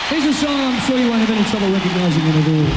Here's a song I'm sure you won't have any trouble recognising it at all.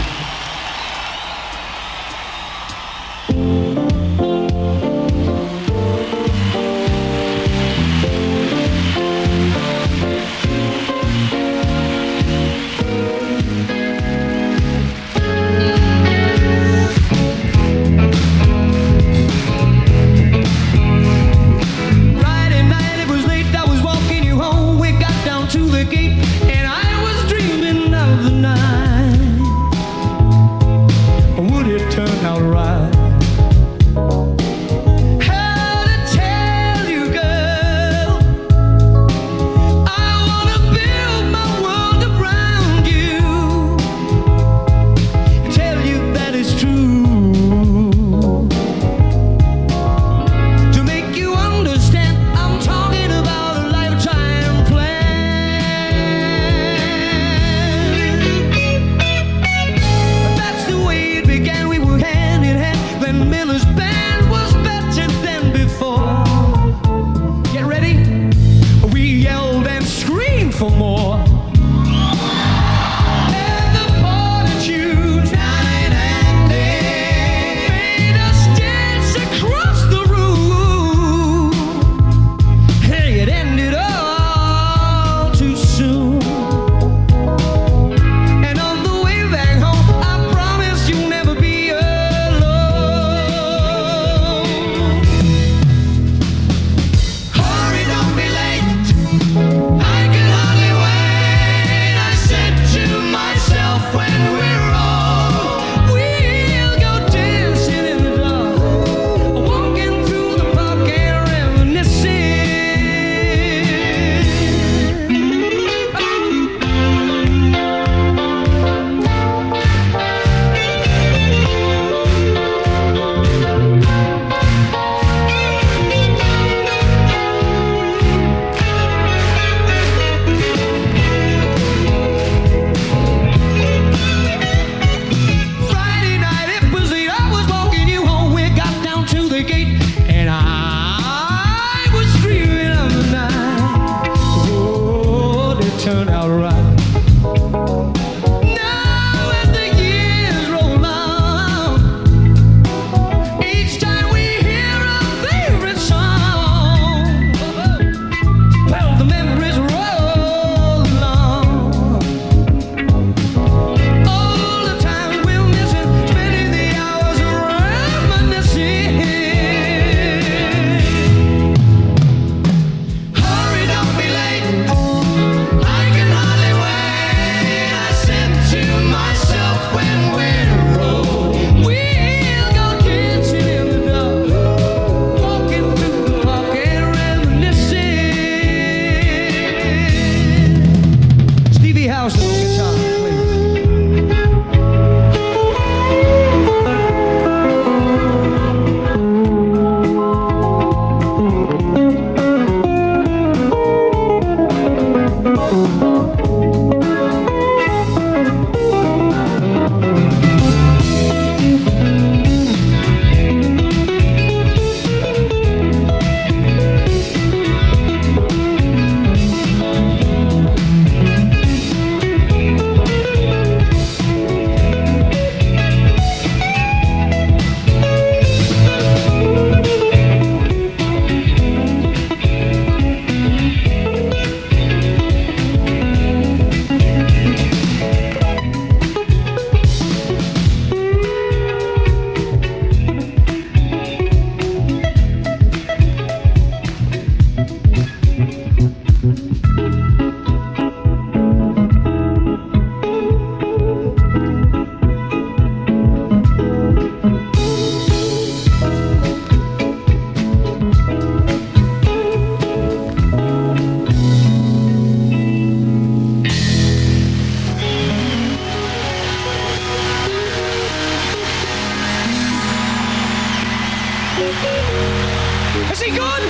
For more. And the fortitude night and day made us dance across the room. Hey, it ended all too soon. And on the way back home, I promised you'll never be alone. Hurry, don't be late. Turn out right. Now as the years roll on, each time we hear our favorite song, well, the memories roll along. All the time we're missing, spending the hours reminiscing. Hurry, don't be late. Is he good?